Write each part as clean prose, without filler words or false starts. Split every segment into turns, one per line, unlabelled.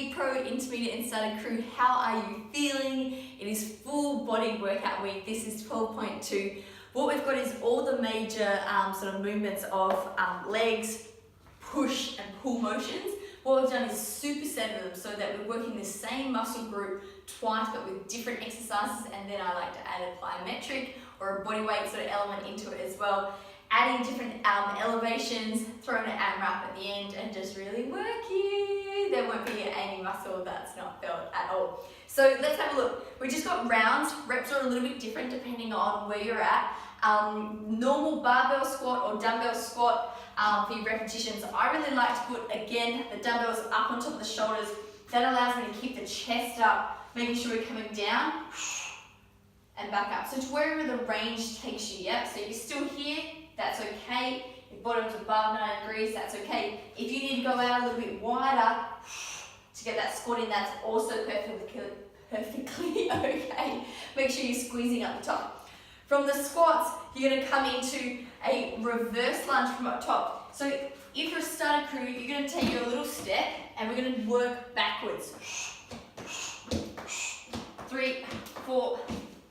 Pro, intermediate and starter crew, how are you feeling? It is full body workout week. This is 12.2. What we've got is all the major sort of movements of legs, push and pull motions. What we've done is superset them so that we're working the same muscle group twice but with different exercises, and then I like to add a plyometric or a body weight sort of element into it as well. Adding different elevations, throwing an AMRAP at the end and just really working. There won't be any muscle that's not felt at all. So let's have a look. We just got rounds. Reps are a little bit different depending on where you're at. Normal barbell squat or dumbbell squat for your repetitions. I really like to put, again, the dumbbells up on top of the shoulders. That allows me to keep the chest up, making sure we're coming down and back up. So to wherever the range takes you, yeah? So you're still here, that's okay. Your bottom's above 9 degrees, that's okay. If you need to go out a little bit wider to get that squat in, that's also perfectly okay. Make sure you're squeezing up the top. From the squats, you're going to come into a reverse lunge from up top. So if you're a starter crew, you're going to take your little step and we're going to work backwards. 3, 4,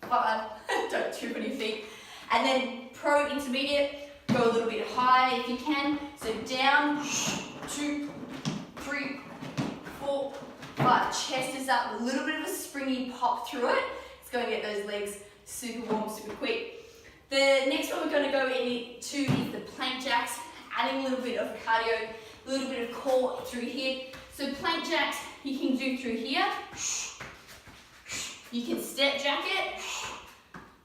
5, don't trip on your feet. And then pro intermediate, go a little bit higher if you can. So down, 2, 3, 4, 5. Chest is up, a little bit of a springy pop through it. It's going to get those legs super warm, super quick. The next one we're going to go into is the plank jacks, adding a little bit of cardio, a little bit of core through here. So plank jacks you can do through here. You can step jack it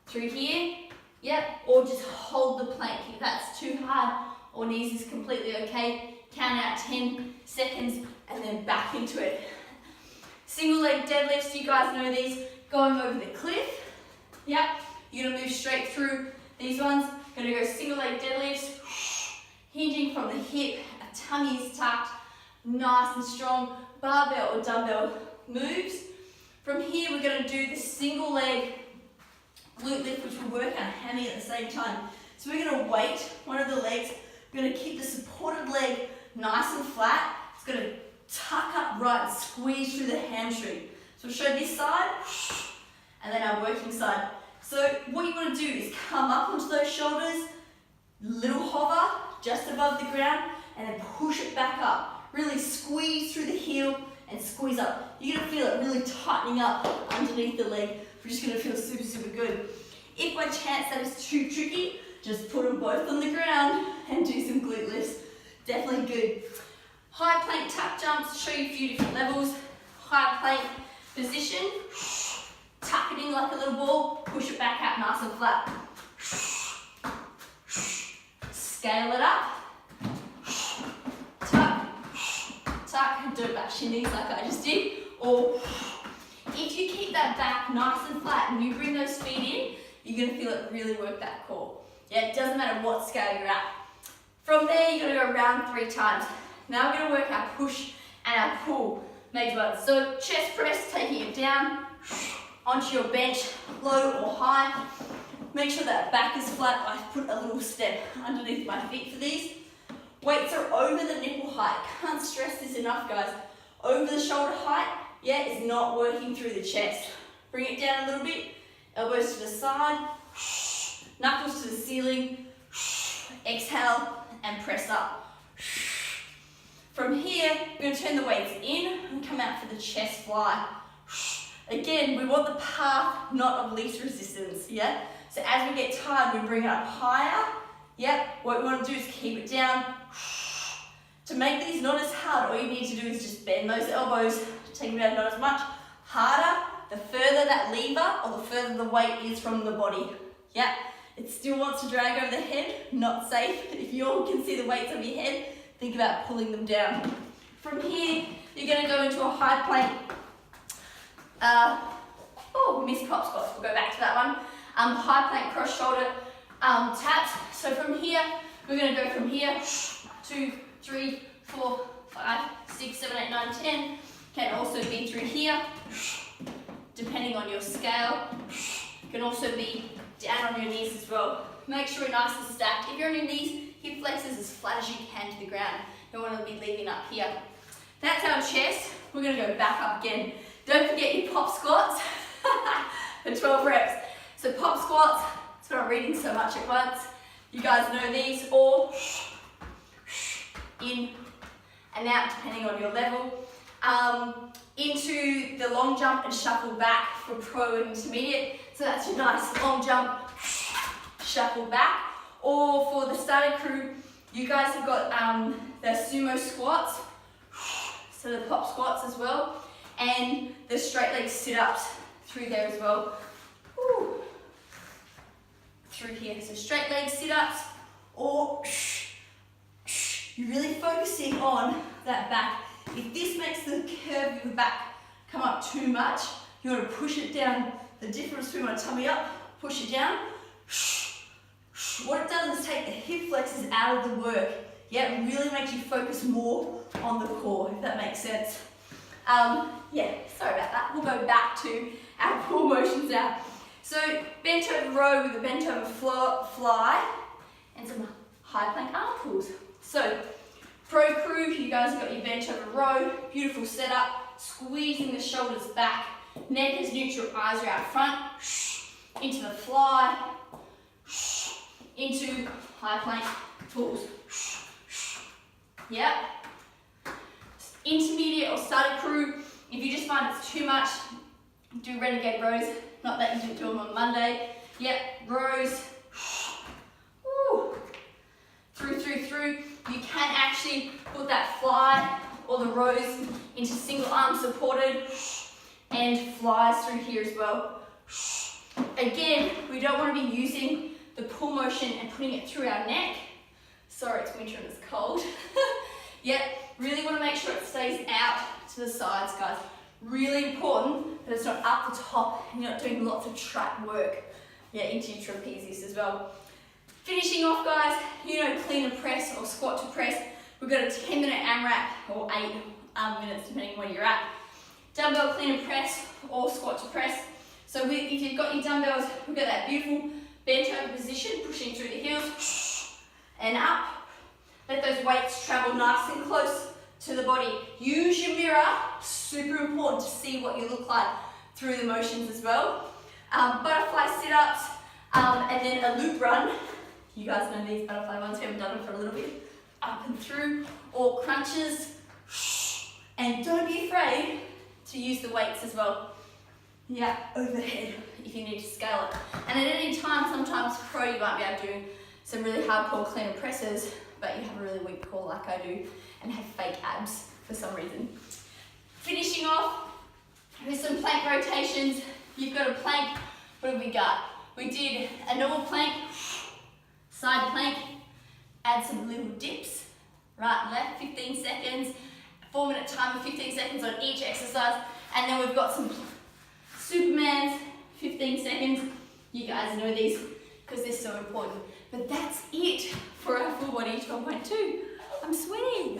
through here, yep, or just hold the plank. If that's too hard or knees is completely okay, count out 10 seconds and then back into it. Single leg deadlifts, you guys know these, going over the cliff, yep, you're gonna move straight through these ones. Gonna go single leg deadlifts, hinging from the hip, a tummy is tucked, nice and strong, barbell or dumbbell moves. From here, we're going to do the single leg glute lift, which will work on hammy at the same time. So we're going to weight one of the legs. We're going to keep the supported leg nice and flat. It's going to tuck up right and squeeze through the hamstring. So we'll show this side and then our working side. So what you want to do is come up onto those shoulders, little hover just above the ground, and then push it back up. Really squeeze through the heel and squeeze up. You're going to feel it really tightening up underneath the leg, which is going to feel super, super good. If by chance that is too tricky, just put them both on the ground and do some glute lifts. Definitely good. High plank tuck jumps, show you a few different levels. High plank position, tuck it in like a little ball, push it back out nice and flat. Scale it up. Tuck, and don't bash your knees like I just did. Or if you keep that back nice and flat and you bring those feet in, you're going to feel it really work that core. Yeah, it doesn't matter what scale you're at. From there, you're going to go around 3 times. Now we're going to work our push and our pull major ones. So chest press, taking it down onto your bench, low or high. Make sure that back is flat. I put a little step underneath my feet for these. Weights are over the nipple height. Can't stress this enough, guys. Over the shoulder height, yeah, is not working through the chest. Bring it down a little bit. Elbows to the side. Knuckles to the ceiling. Exhale and press up. From here, we're going to turn the weights in and come out for the chest fly. Again, we want the path not of least resistance, yeah? So as we get tired, we bring it up higher. Yep, what we want to do is keep it down. To make these not as hard, all you need to do is just bend those elbows, take them down not as much. Harder, the further that lever or the further the weight is from the body. Yep, it still wants to drag over the head, not safe. If you all can see the weights of your head, think about pulling them down. From here, you're going to go into a high plank. Missed prop squats, we'll go back to that one. High plank cross shoulder taps. So from here, we're going to go from here, 2, 3, 4, 5, 6, 7, 8, 9, 10. Can also be through here, depending on your scale. Can also be down on your knees as well. Make sure you're nice and stacked. If you're on your knees, hip flexors as flat as you can to the ground. You don't want to be leaving up here. That's our chest. we're gonna go back up again. Don't forget your pop squats for 12 reps. So pop squats, that's what I'm reading so much at once. You guys know these, or in and out depending on your level. Into the long jump and shuffle back for pro and intermediate. So that's your nice long jump, shuffle back. Or for the starter crew, you guys have got the sumo squats, so the pop squats as well, and the straight leg sit-ups through there as well. Woo. Through here, so straight leg sit-ups, or you're really focusing on that back. If this makes the curve of your back come up too much, you want to push it down. The difference between my tummy up, push it down. What it does is take the hip flexors out of the work. Yeah, it really makes you focus more on the core, if that makes sense. Yeah, sorry about that. We'll go back to our pull motions now. So bent over row with a bent over fly and some high plank arm pulls. So pro crew, you guys have got your bent over row, beautiful setup, squeezing the shoulders back, neck is neutral, eyes are out front, into the fly, into high plank pulls. Yep. Intermediate or starter crew, if you just find it's too much, do renegade rows. Not that you didn't do them on Monday. Yep, rows. Woo. Through. You can actually put that fly or the rows into single arm supported and flies through here as well. Again, we don't want to be using the pull motion and putting it through our neck. Sorry, it's winter and it's cold. Yep, really want to make sure it stays out to the sides, guys. Really important that it's not up the top and you're not doing lots of trap work, yeah, into your trapezius as well. Finishing off, guys, you know, clean and press or squat to press. We've got a 10-minute AMRAP or 8 minutes depending where you're at. Dumbbell clean and press or squat to press. So if you've got your dumbbells, we've got that beautiful bent over position, pushing through the heels and up. Let those weights travel nice and close to the body. Use your mirror, super important to see what you look like through the motions as well. Butterfly sit-ups, and then a loop run. You guys know these butterfly ones, we haven't done them for a little bit. Up and through, or crunches. And don't be afraid to use the weights as well. Yeah, overhead if you need to scale it. And at any time, sometimes pro, you might be able to do some really hardcore clean and presses, but you have a really weak core like I do and have fake abs for some reason. Finishing off with some plank rotations. You've got a plank, what have we got? We did a normal plank, side plank, add some little dips, right and left, 15 seconds, 4-minute timer, 15 seconds on each exercise, and then we've got some Supermans, 15 seconds. You guys know these because they're so important. But that's it for our full body 12.2. I'm sweating.